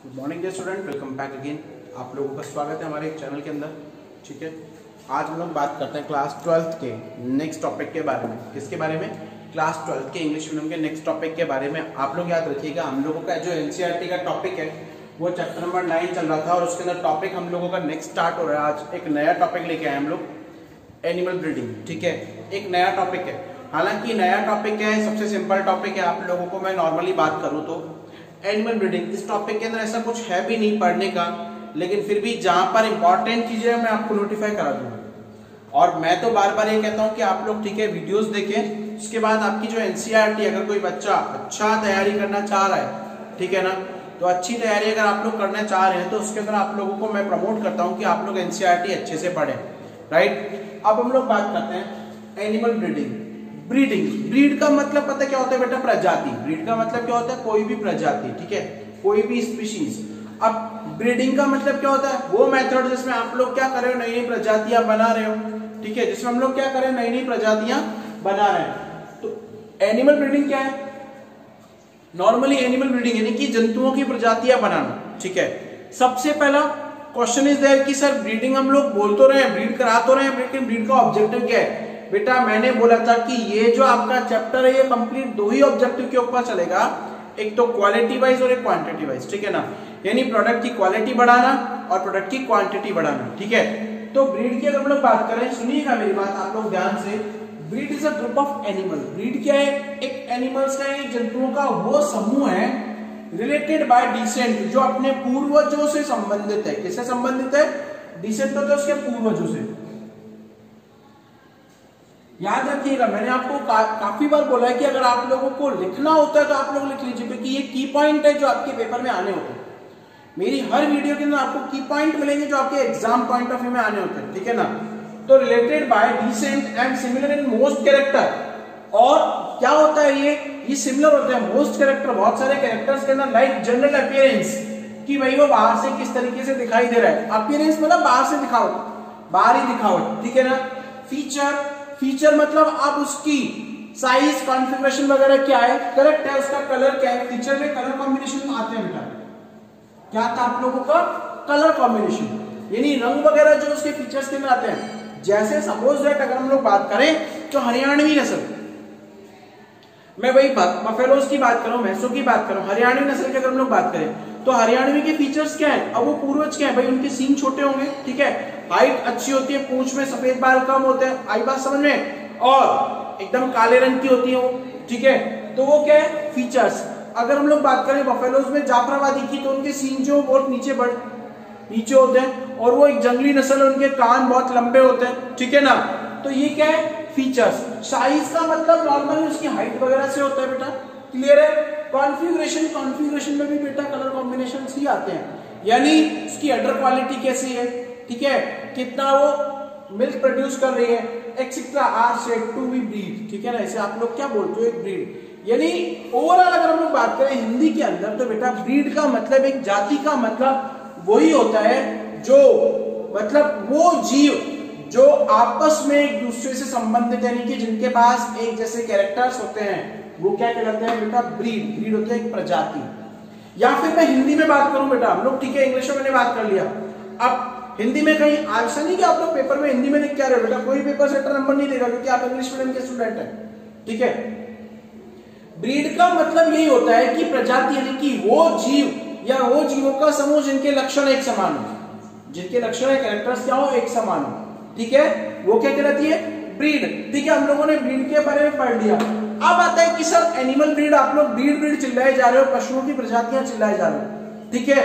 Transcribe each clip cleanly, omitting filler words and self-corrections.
Good morning dear student, welcome back again. आप लोगों का स्वागत है हमारे एक चैनल के अंदर। ठीक है, आज हम लोग बात करते हैं क्लास 12th के नेक्स्ट टॉपिक के बारे में। किसके बारे में? क्लास 12th के इंग्लिश मीडियम के नेक्स्ट टॉपिक के बारे में। आप लोग याद रखिएगा, हम लोगों का जो एनसीईआरटी का टॉपिक है वो चैप्टर नंबर 9 चल रहा था और उसके अंदर टॉपिक हम लोगों का नेक्स्ट स्टार्ट हो रहा है। आज एक नया टॉपिक लेके आए हम लोग, एनिमल ब्रीडिंग। ठीक है, एक नया टॉपिक है, हालांकि नया टॉपिक है, सबसे सिंपल टॉपिक है। आप लोगों को मैं नॉर्मली बात करूं तो एनिमल ब्रीडिंग, इस टॉपिक के अंदर ऐसा कुछ है भी नहीं पढ़ने का, लेकिन फिर भी जहां पर इंपॉर्टेंट चीजें मैं आपको नोटिफाई करा दूंगा। और मैं तो बार बार ये कहता हूं कि आप लोग ठीक है वीडियोस देखें, उसके बाद आपकी जो एनसीईआरटी, अगर कोई बच्चा अच्छा तैयारी करना चाह रहा है, ठीक है ना, तो अच्छी तैयारी अगर आप लोग करना चाह रहे हैं तो उसके अंदर आप लोगों को मैं प्रमोट करता हूं कि आप लोग एनसीईआरटी अच्छे से पढ़ें। राइट, अब हम लोग बात करते हैं एनिमल ब्रीडिंग। ब्रीडिंग, ब्रीड का मतलब पता क्या होता है बेटा? प्रजाति। ब्रीड का मतलब क्या होता है? कोई भी प्रजाति, ठीक है, कोई भी स्पीशीज। अब ब्रीडिंग का मतलब क्या होता है? वो मेथड जिसमें आप लोग क्या कर रहे हो, नई नई प्रजातियां बना रहे हो। ठीक है, जिसमें हम लोग क्या कर रहे हैं, नई नई प्रजातियां बना रहे हैं। तो एनिमल ब्रीडिंग क्या है? नॉर्मली एनिमल ब्रीडिंग यानी कि जंतुओं की प्रजातियां बनाना। ठीक है, सबसे पहला क्वेश्चन इज देयर कि सर ब्रीडिंग हम लोग बोल तो रहे हैं, ब्रीड करा तो रहे हैं, लेकिन ब्रीड का ऑब्जेक्टिव क्या है? बेटा मैंने बोला था कि ये जो आपका चैप्टर है ये कंप्लीट दो ही ऑब्जेक्टिव के ऊपर चलेगा, एक तो क्वालिटी वाइज और एक क्वांटिटी वाइज। ठीक है ना, यानी प्रोडक्ट की क्वालिटी बढ़ाना और प्रोडक्ट की क्वांटिटी बढ़ाना। ठीक है, तो ब्रीड की अगर हम लोग बात करें, सुनिएगा मेरी बात आप लोग ध्यान से। Breed is a group of animal. Breed क्या है? एक एनिमल्स का, एक जंतुओं का वो समूह है रिलेटेड बाय डिसेंट, जो अपने पूर्वजों से संबंधित है। किससे संबंधित है? डिसेंट होता है उसके पूर्वजों से। याद रखिएगा, मैंने आपको काफी बार बोला है कि अगर आप लोगों को लिखना होता है तो आप लोग लिख लीजिए, क्योंकि ये की पॉइंट है जो आपके पेपर में आने होते हैं। मेरी हर वीडियो के अंदर आपको की पॉइंट मिलेंगे जो आपके एग्जाम पॉइंट ऑफ व्यू में आने होते हैं। ठीक है ना, तो related by decent and similar in most character. और क्या होता है ये सिमिलर होते हैं मोस्ट कैरेक्टर, बहुत सारे कैरेक्टर्स के अंदर, लाइक जनरल अपीयरेंस, कि भाई वो बाहर से किस तरीके से दिखाई दे रहा है। अपीयरेंस मतलब बाहर से दिखावट, बाहरी दिखावट। ठीक है ना, फीचर, फीचर मतलब आप उसकी साइज, कॉन्फ़िगरेशन वगैरह क्या है, करेक्ट है, उसका कलर क्या है। फीचर में कलर कॉम्बिनेशन आते हैं बेटा। क्या आता है आप लोगों का? कलर कॉम्बिनेशन, यानी रंग वगैरह जो उसके फीचर्स के अंदर आते हैं। जैसे सपोज दैट अगर हम लोग बात करें तो हरियाणवी नस्ल, मैं वही बफेलोज की बात करूं, भैंसों की बात करूं, हरियाणवी नस्ल की अगर हम लोग बात करें तो हरियाणवी के फीचर्स क्या है? अब वो पूर्वज क्या है भाई? उनके सींग छोटे होंगे, ठीक है, हाइट अच्छी होती है, पूंछ में सफेद बाल कम होते हैं, आई बात समझ में, और एकदम काले रंग की होती है वो। ठीक है, तो वो क्या है? फीचर्स। अगर हम लोग बात करें बफेलोज में जाफराबादी की, तो उनके सींग जो बहुत नीचे होते हैं, और वो एक जंगली नस्ल है, उनके कान बहुत लंबे होते हैं। ठीक है ना, तो ये क्या है? फीचर्स। साइज का मतलब नॉर्मली उसकी हाइट वगैरह से होता है बेटा, क्लियर है। कॉन्फ़िगरेशन, कॉन्फ़िगरेशन में भी बेटा कलर कॉम्बिनेशन ही आते हैं, यानी उसकी अडर क्वालिटी कैसी है, ठीक है, कितना वो मिल्क प्रोड्यूस कर रही है, एक्सेट्रा, आर से टू बी ब्रीड। ठीक है ना, इसे आप लोग क्या बोलते हो? एक ब्रीड। यानी ओवरऑल अगर हम लोग बात करें हिंदी के अंदर तो बेटा ब्रीड का मतलब, एक जाति का मतलब वही होता है जो, मतलब वो जीव जो आपस में एक दूसरे से संबंधित, यानी कि जिनके पास एक जैसे कैरेक्टर्स होते हैं, वो क्या कहलाते हैं बेटा? ब्रीड। ब्रीड होता है एक प्रजाति। या फिर मैं हिंदी में बात करूं बेटा, हम लोग ठीक है इंग्लिश में मैंने बात कर लिया, अब हिंदी में कहीं ऐसा नहीं कि आप लोग पेपर में हिंदी में लिख क्या रहे हो बेटा, कोई पेपर सेटर नंबर नहीं देगा क्योंकि आप इंग्लिश मीडियम के स्टूडेंट हैं। ठीक है, ब्रीड का मतलब यही होता है कि प्रजाति, यानी कि वो जीव या वो जीवों का समूह जिनके लक्षण एक समान हो, जिनके लक्षण है, कैरेक्टर्स क्या हो, एक समान हो। ठीक है, वो क्या कहलाती है? ब्रीड। ठीक है, हम लोगों ने ब्रीड के बारे में पढ़ लिया। अब आता है कि सर एनिमल ब्रीड, आप लोग ब्रीड चिल्लाए जा रहे हो, पशुओं की प्रजातियां चिल्लाए जा रहे हो। ठीक है,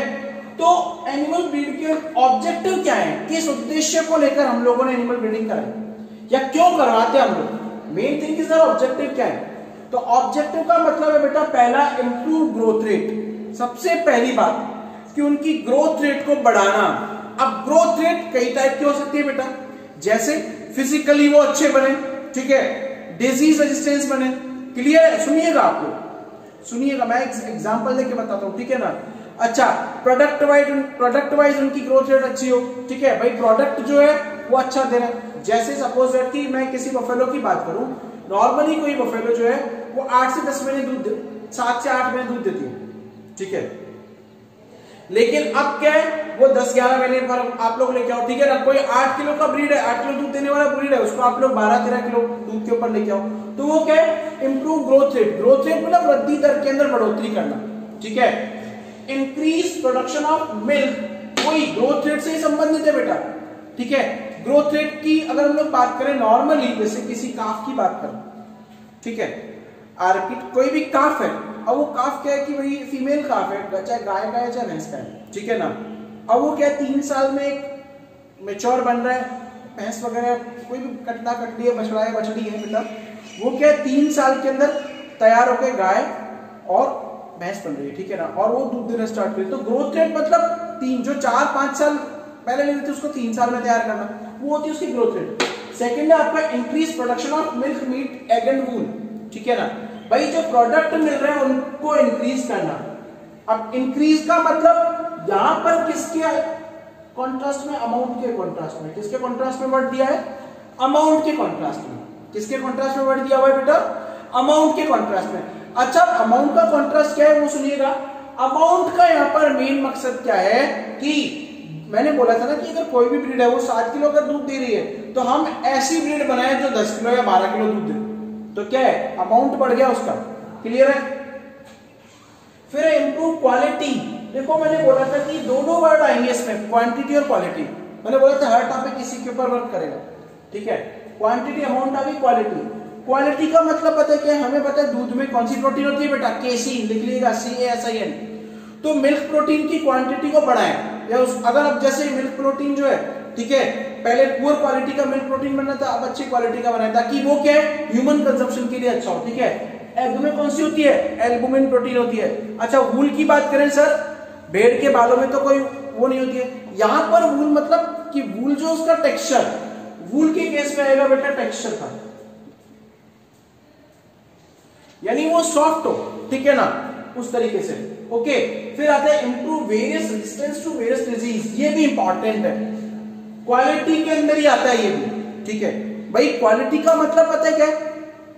तो एनिमल ब्रीड के ऑब्जेक्टिव क्या है? किस उद्देश्य को लेकर हम लोगों ने एनिमल ब्रीडिंग कराई या क्यों करवाते हैं हम लोग? मेन थिंग इज ऑब्जेक्टिव क्या है? तो ऑब्जेक्टिव का मतलब है बेटा पहला, इंप्रूव ग्रोथ रेट। सबसे पहली बात कि उनकी ग्रोथ रेट को बढ़ाना। अब ग्रोथ रेट कई टाइप की हो सकती है बेटा, जैसे फिजिकली वो अच्छे बने, ठीक है, डिजीज रेजिस्टेंस बने, क्लियर है। सुनिएगा, आप लोग सुनिएगा, मैं एग्जांपल देके बताता हूं, ठीक है ना। अच्छा, प्रोडक्ट वाइज उनकी ग्रोथ रेट अच्छी हो, ठीक है भाई, प्रोडक्ट जो है वो अच्छा दे रहा है। जैसे सपोज दैट कि मैं किसी बफेलो की बात करूं, नॉर्मली कोई बफेलो जो है वो 8 से 10 महीने दूध, 7 से 8 महीने दूध देती है, ठीक है, लेकिन अब क्या है, वो 10-11 महीने पर आप लोग लेके आओ, ठीक है ना। कोई 8 किलो का ब्रीड है, 8 किलो दूध देने वाला ब्रीड है, उसको आप लोग 12-13 किलो दूध के ऊपर लेके आओ, तो वो क्या है, improve growth rate. Growth rate मतलब वृद्धि दर के अंदर बढ़ोतरी करना, ठीक है। इंक्रीज प्रोडक्शन ऑफ मिल्क, कोई ग्रोथ रेट से ही संबंधित है बेटा, ठीक है। ग्रोथ रेट की अगर हम लोग बात करें नॉर्मली, जैसे किसी काफ की बात करें, ठीक है, आर्किड कोई भी काफ है, अब वो काफ क्या है कि भाई फीमेल काफ है, चाहे गाय का है चाहे भैंस का है, ठीक है ना। अब वो क्या है 3 साल में एक मैच्योर बन रहा है, भैंस वगैरह कोई भी कटला कटली है, बछड़ा है बछड़ी है बेटा, वो क्या है 3 साल के अंदर तैयार होकर गाय और भैंस बन रही है, ठीक है ना, और वो दूध देना स्टार्ट करी। तो ग्रोथ रेट मतलब 3 जो 4-5 साल पहले ले लेते उसको 3 साल में तैयार करना, वो होती है उसकी ग्रोथ रेट। सेकंड है आपका increase production of milk, meat, egg and wool, ठीक है ना। भाई जो प्रोडक्ट मिल रहे हैं उनको इंक्रीज करना। अब इंक्रीज का मतलब यहां पर किसके कॉन्ट्रास्ट में, अमाउंट के कॉन्ट्रास्ट में, किसके कॉन्ट्रास्ट में वर्ड दिया है, अमाउंट के कॉन्ट्रास्ट में। किसके कॉन्ट्रास्ट में वर्ड दिया हुआ है बेटा, अमाउंट के कॉन्ट्रास्ट में। अच्छा अमाउंट का कॉन्ट्रास्ट क्या है वो सुनिएगा। अमाउंट का यहाँ पर मेन मकसद क्या है कि मैंने बोला था ना कि अगर कोई भी ब्रीड है वो 7 किलो का दूध दे रही है, तो हम ऐसी ब्रीड बनाए जो 10 किलो या 12 किलो दूध दे, तो क्या है, अमाउंट बढ़ गया उसका। क्लियर है। फिर इम्प्रूव क्वालिटी। देखो मैंने बोला था कि दोनों वर्ड आएंगे इसमें, क्वांटिटी और क्वालिटी। मैंने बोला था हर टॉपिक इसी के ऊपर वर्क करेगा, ठीक है। क्वांटिटी, अमाउंट आ गई, क्वालिटी। क्वालिटी का मतलब पता है क्या, हमें पता है दूध में कौन सी प्रोटीन होती है बेटा, केसीन, लिख लीजिएगा CASIN। तो मिल्क प्रोटीन की क्वांटिटी को बढ़ाएं, या अगर अब जैसे मिल्क प्रोटीन जो है, ठीक है, पहले पुअर क्वालिटी का मिल्क प्रोटीन बनना था, अब अच्छी क्वालिटी का बनाया, ताकि वो क्या है ह्यूमन कंजप्शन के लिए अच्छा हो, ठीक है। एग में कौन सी होती है, एल्बुमिन प्रोटीन होती है। अच्छा वूल की बात करें सर, भेड़ के बालों में तो कोई वो नहीं होती है। यहां पर वूल मतलब कि वूल जो उसका टेक्सचर, वूल के केस में आएगा बेटा टेक्सचर का, यानी वो सॉफ्ट हो, ठीक है ना, उस तरीके से। ओके, फिर आता है improve various resistance to various disease, ये भी इंपॉर्टेंट है, क्वालिटी के अंदर ही आता है ये भी, ठीक है। भाई क्वालिटी का मतलब पता है क्या है,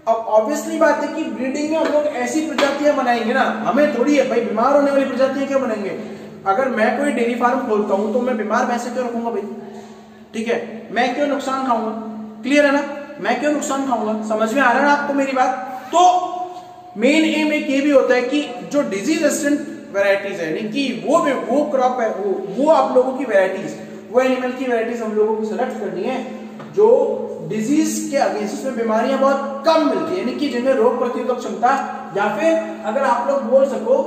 अब ऑब्वियसली बात है कि ब्रीडिंग में हम लोग ऐसी प्रजातियां बनाएंगे ना, हमें थोड़ी है भाई बीमार होने वाली प्रजातियां क्यों बनाएंगे। अगर मैं कोई डेयरी फार्म खोलता हूं तो मैं बीमार भैंसे क्यों रखूंगा भाई, ठीक है, मैं क्यों नुकसान खाऊंगा। क्लियर है ना, मैं क्यों नुकसान खाऊंगा, समझ में आ रहा है ना आपको मेरी बात। तो मेन एम एक ये भी होता है कि जो डिजीज रेजिस्टेंट वैरायटीज है, यानी कि वो क्रॉप है, वो आप लोगों की वैरायटीज, वो एनिमल की वैरायटीज हम लोगों को सिलेक्ट करनी है जो डिजीज के अगेंस्ट, जिसमें बीमारियां बहुत कम मिलती है, यानी कि जिनमें रोग प्रतिरोधक क्षमता, या फिर अगर आप लोग बोल सको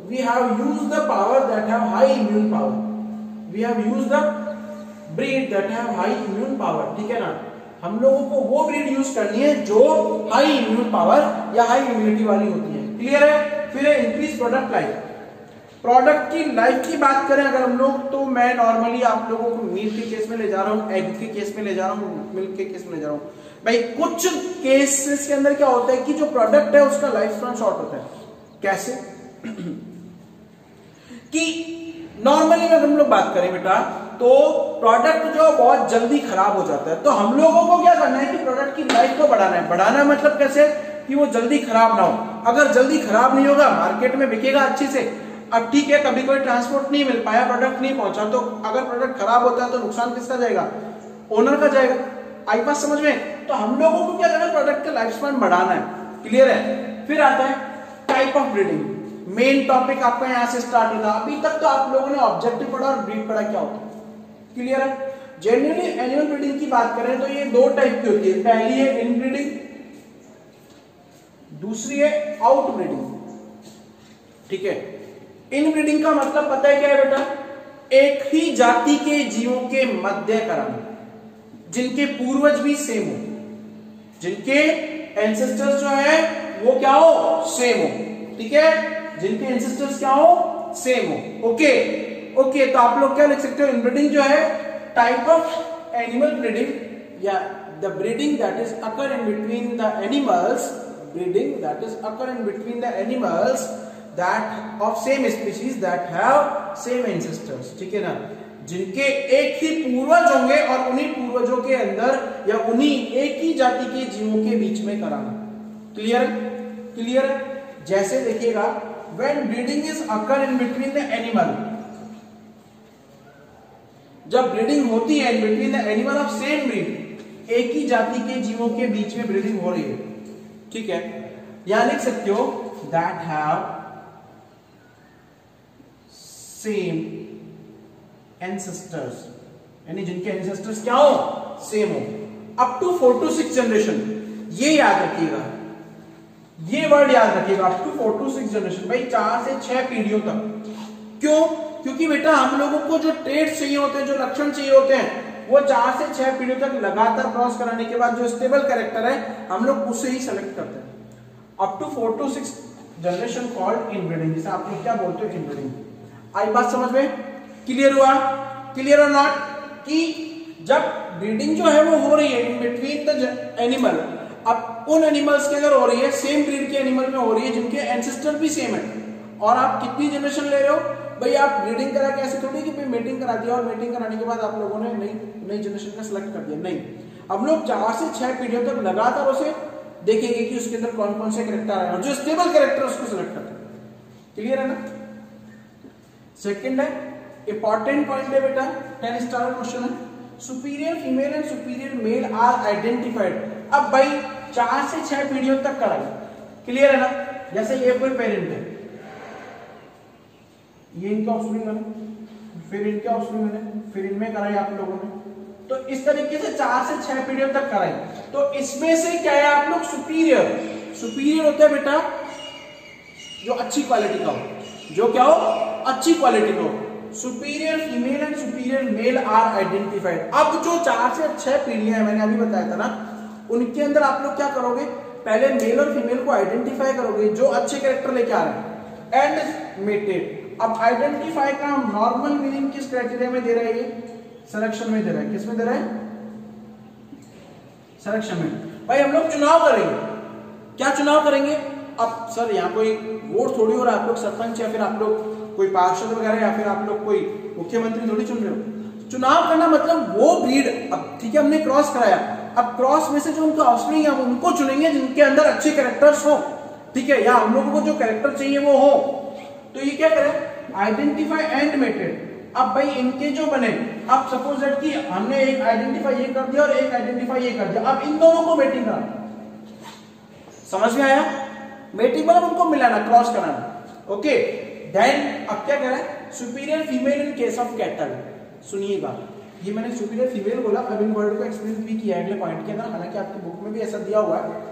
we have used the power that have high immune power, we have used the breed that have high immune power, ठीक है ना। हम लोगों को वो ब्रीड यूज करनी है जो हाई इम्यून पावर या हाई इम्यूनिटी वाली होती है। क्लियर है। फिर है इंक्रीज प्रोडक्ट लाइफ। प्रोडक्ट की लाइफ की बात करें अगर हम लोग, तो मैं नॉर्मली आप लोगों को मीट के केस में ले जा रहा हूँ, एग के केस में ले जा रहा हूँ, मिल्क के केस में ले जा रहा हूँ। भाई कुछ केसेस के अंदर क्या होता है कि जो प्रोडक्ट है उसका लाइफ स्पैन शॉर्ट होता है। कैसे कि नॉर्मली अगर हम लोग बात करें बेटा, तो प्रोडक्ट जो बहुत जल्दी खराब हो जाता है, तो हम लोगों को क्या करना है कि प्रोडक्ट की लाइफ को बढ़ाना है। बढ़ाना मतलब कैसे कि वो जल्दी खराब ना हो। अगर जल्दी खराब नहीं होगा, मार्केट में बिकेगा अच्छे से। अब ठीक है, कभी कोई ट्रांसपोर्ट नहीं मिल पाया, प्रोडक्ट नहीं पहुंचा, तो अगर प्रोडक्ट खराब होता है तो नुकसान किसका जाएगा, ओनर का जाएगा। आई बात समझ में। तो हम लोगों को क्या करना है, प्रोडक्ट का लाइफ स्पैन बढ़ाना है। क्लियर है। फिर आता है type of breeding. Main topic आपका यहां से स्टार्ट होता है। अभी तक तो आप लोगों ने ऑब्जेक्टिव पढ़ा और ब्रीड पढ़ा क्या होता है। क्लियर है। जनरली एनिमल ब्रीडिंग की बात करें तो ये 2 टाइप की होती है। पहली है इन ब्रीडिंग, दूसरी है आउट ब्रीडिंग। ठीक है। इन ब्रीडिंग का मतलब पता है क्या है बेटा, एक ही जाति के जीवों के मध्य कराना, जिनके पूर्वज भी सेम हो, जिनके एंसेस्टर्स जो है वो क्या हो, सेम हो। ठीक है, जिनके एंसेस्टर्स क्या हो, सेम हो। ओके ओके, तो आप लोग क्या लिख सकते हो, इनब्रीडिंग जो है टाइप ऑफ एनिमल ब्रीडिंग या the breeding that is occur in between the animals, breeding that is occur in between the animals that of same species that have same ancestors. ठीक है ना, जिनके एक ही पूर्वज होंगे और उन्हीं पूर्वजों के अंदर या उन्हीं एक ही जाति के जीवों के बीच में कराना। Clear clear. जैसे देखिएगा, when breeding is occur in between the animal, जब ब्रीडिंग होती है in between the animal of same breed, एक ही जाति के जीवों के बीच में ब्रीडिंग हो रही है, ठीक है, यहां लिख सकते हो दैट हैव सेम एंसेस्टर्स, यानी जिनके एंसेस्टर्स क्या हो, सेम हो, अप टू 4 to 6 जनरेशन। ये याद रखिएगा, ये वर्ड याद रखिएगा, अप टू 4 to 6 जनरेशन, भाई 4 से 6 पीढ़ियों तक। क्यों? क्योंकि बेटा हम लोगों को जो ट्रेड्स चाहिए होते हैं, जो लक्षण चाहिए होते हैं, वो 4 से 6 पीढ़ियों तक लगातार क्रॉस कराने के बाद जो स्टेबल कैरेक्टर है हम लोग उसे ही सेलेक्ट करते हैं। Up to 4 to 6 generation called inbreeding, जिसे आप लोग क्या बोलते हो, इनब्रीडिंग। आई बात समझ में? क्लियर हुआ? क्लियर और नॉट? कि जब ब्रीडिंग जो है वो हो रही है इन बिटवीन द एनिमल, अब उन एनिमल्स के अंदर हो रही है, सेम ब्रीड के एनिमल में हो रही है जिनके एंसेस्टर भी सेम है, और आप कितनी जनरेशन ले रहे हो भाई, आप ब्रीडिंग करा के ऐसे थोड़ी कि भाई मीटिंग करा दिया और मीटिंग कराने के बाद आप लोगों ने नई जनरेशन का सिलेक्ट कर दिया, नहीं, हम लोग 4 से 6 पीढ़ियों तक लगातार उसे देखेंगे कि उसके अंदर कौन कौन से कैरेक्टर आए और जो स्टेबल कैरेक्टर उसको सिलेक्ट करते हैं। क्लियर है ना? सेकंड है इंपॉर्टेंट पॉइंट है बेटा, 10 स्टार क्वेश्चन है, superior female and superior male are identified. अब भाई 4 से 6 पीढ़ियों तक कराई, क्लियर है ना? जैसे ये कोई पेरेंट है, ये इनका ऑफस्प्रिंग बने, फिर इनके ऑफस्प्रिंग बने, फिर इनमें कराई आप लोगों ने, तो इस तरीके से 4 से 6 पीढ़ियों तक कराई। तो इसमें से क्या है आप लोग, सुपीरियर, सुपीरियर होता है बेटा जो अच्छी क्वालिटी का हो, जो क्या हो, अच्छी क्वालिटी का हो। Superior female and superior male are identified. अब जो 4 से 6 पीढ़ियां हैं, मैंने अभी बताया था ना, उनके अंदर आप लोग क्या करोगे, पहले मेल और फीमेल को आइडेंटिफाई करोगे जो अच्छे कैरेक्टर लेके आ रहे हैं, एंड मेटेड। अब आइडेंटिफाई का नॉर्मल मीनिंग किस क्राइटेरिया में दे रहा है, ये सिलेक्शन में दे रहा है, किस में दे रहा है, सिलेक्शन में। भाई हम लोग चुनाव करेंगे, क्या चुनाव करेंगे, अब सर यहाँ कोई वोट थोड़ी हो रहा है, आप लोग सरपंच या फिर आप लोग कोई पार्षद वगैरह या फिर आप लोग कोई मुख्यमंत्री थोड़ी चुन रहे हो। चुनाव करना मतलब वो ब्रीड, अब ठीक है हमने क्रॉस कराया, अब क्रॉस में से जो उनका ऑफस्प्रिंग है हम उनको चुनेंगे जिनके अंदर अच्छे कैरेक्टर्स हो, ठीक है, या हम लोगों को जो कैरेक्टर चाहिए वो हो। तो ये क्या करें, आइडेंटिफाई एंड मेटेड। अब भाई इनके जो बने, अब सपोज दैट कि हमने एक आइडेंटिफाई ये कर दिया और एक आइडेंटिफाई ये कर दिया, अब इन दोनों को मेटिंग करा, समझ में आया? मेटिंग मतलब उनको मिलाना, क्रॉस कराना, ओके। देन अब क्या कह रहा है, superior female in case of cattle. सुनिएगा, ये मैंने सुपीरियर फीमेल बोला, अब इन वर्ड को एक्सप्लेन भी किया है अगले पॉइंट के अंदर, हालांकि आपकी बुक में भी ऐसा दिया हुआ है।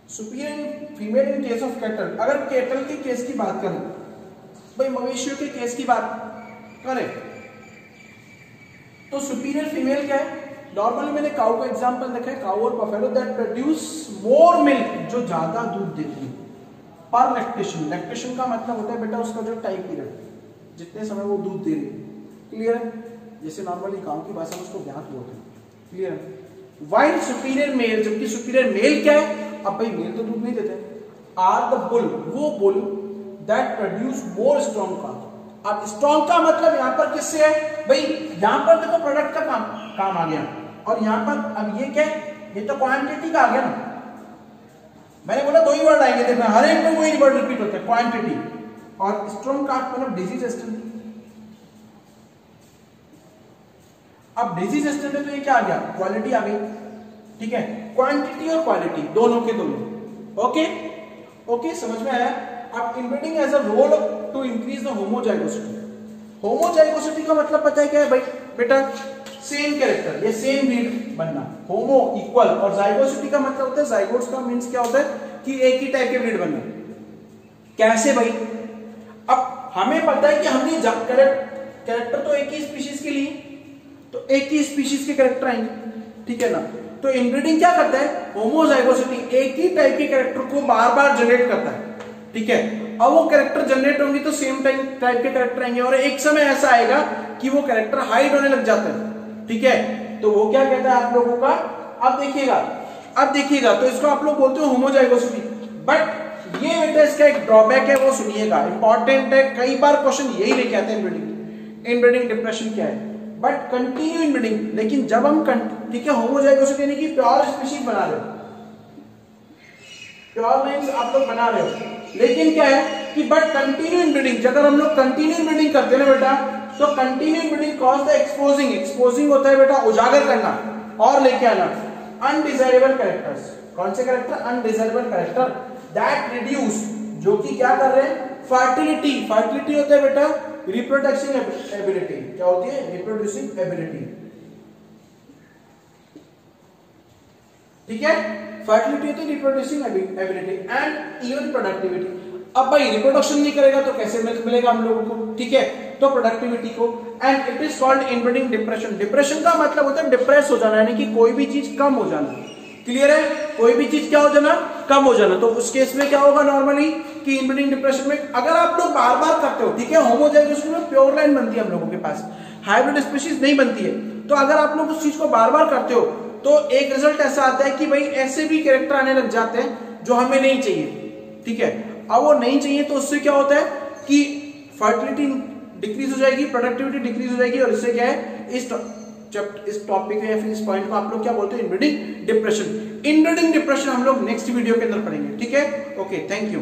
Superior female in case of cattle, अगर कैटल के केस की बात करें, भाई मवेशियों के केस की बात करें, तो सुपीरियर फीमेल क्या है, नॉर्मली मैंने काऊ का एग्जांपल देखा है, काऊ और buffalo that produce more milk, जो ज्यादा दूध देती है पर लैक्टेशन। लैक्टेशन का मतलब होता है बेटा उसका जो टाइम पीरियड, जितने समय वो दूध दे रही है, क्लियर है? जैसे नॉर्मली गांव की भाषा में उसको ब्यात बोलते हैं, क्लियर है? वाइल सुपीरियर मेल, जबकि सुपीरियर मेल क्या है, अब भाई मेल तो दूध नहीं देते, आर द बुल, वो bull that produce more strong calf. अब स्ट्रॉन्ग का मतलब यहां पर किससे है भाई, यहां पर देखो प्रोडक्ट का काम आ गया, और यहां पर अब ये क्या है, ये तो क्वांटिटी का आ गया ना। मैंने बोला 2 ही वर्ड आएंगे, देखना हर एक में वही वर्ड रिपीट होता है, क्वांटिटी और स्ट्रॉन्ग काफ मतलब डिजीज एस्टेंट। अब डिजीज एस्टेंट में तो ये क्या आ गया, क्वालिटी आ गई, ठीक है, क्वांटिटी और क्वालिटी दोनों के दोनों, ओके ओके, समझ में आया? अब inbreeding as a role to increase the homozygosity. Homozygosity का मतलब पता है क्या है भाई बेटा, सेम कैरेक्टर, ये सेम ब्रीड बनना, होमो इक्वल, और जाइगोसिटी का मतलब होता है, जाइगोट्स का मींस क्या होता है कि एक ही टाइप के ब्रीड बनना। कैसे भाई, अब हमें पता है कि हमने कैरेक्टर तो एक ही स्पीशीज के लिए, तो एक ही स्पीशीज के कैरेक्टर आएंगे, ठीक है ना। तो इनब्रीडिंग क्या करता है, होमोजाइगोसिटी, एक ही टाइप के कैरेक्टर को बार बार जनरेट करता है, ठीक है। अब वो कैरेक्टर जनरेट होंगे तो सेम टाइप के कैरेक्टर आएंगे, और एक समय ऐसा आएगा कि वो कैरेक्टर हाइड होने लग जाता है, ठीक है। तो वो क्या कहता है आप लोगों का, अब देखिएगा तो इसको आप लोग बोलते हो होमोजाइगोसिटी। बट ये बेटा इसका एक ड्रॉबैक है, वो सुनिएगा, इंपॉर्टेंट है, कई बार क्वेश्चन यही लेके आते हैं, इनब्रीडिंग डिप्रेशन क्या है, बट कंटिन्यू इनब्रीडिंग। लेकिन जब हम ठीक है होमोजाइगोसिटी यानी कि प्योर स्पीशीज बना रहे हो, प्योर लाइन्स आप लोग बना रहे हो, लेकिन क्या है कि बट कंटिन्यू इनब्रीडिंग, अगर हम लोग कंटिन्यू इनब्रीडिंग करते हैं ना बेटा, तो continue inbreeding cause the exposing, exposing होता है बेटा उजागर करना और लेके आना अनडिजायरेबल कैरेक्टर्स। कौन से character? Undesirable character that reduce, जो कि क्या कर रहे हैं? फर्टिलिटी। फर्टिलिटी होता है बेटा रिप्रोडक्शन एबिलिटी। क्या होती है? Reproducing ability. ठीक है, फर्टिलिटी होती है reproducing ability and even productivity. अब भाई रिप्रोडक्शन नहीं करेगा तो कैसे मिलेगा हम लोगों को? ठीक है, तो प्रोडक्टिविटी को। And it is called inbreeding depression. Depression का मतलब होता है डिप्रेस हो जाना, यानी कि कोई भी चीज कम हो जाना। क्लियर है? कोई भी चीज क्या हो जाना? कम हो जाना। तो उस केस में क्या होगा नॉर्मली कि इनब्रीडिंग डिप्रेशन में अगर आप लोग बार बार करते हो, ठीक है, होमोजाइगोस में प्योर लाइन बनती है हम लोगों के पास, हाइब्रिड स्पीशीज नहीं बनती है। तो अगर आप लोग उस चीज को बार बार करते हो तो एक रिजल्ट ऐसा आता है कि भाई ऐसे भी कैरेक्टर आने लग जाते हैं जो हमें नहीं चाहिए। ठीक है, अब वो नहीं चाहिए तो उससे क्या होता है कि फर्टिलिटी डिक्रीज हो जाएगी, प्रोडक्टिविटी डिक्रीज हो जाएगी, और इससे क्या है इस टॉपिक में या फिर इस पॉइंट को आप लोग क्या बोलते हैं? Inbreeding depression. इनब्रीडिंग डिप्रेशन हम लोग नेक्स्ट वीडियो के अंदर पढ़ेंगे। ठीक है, ओके, थैंक यू।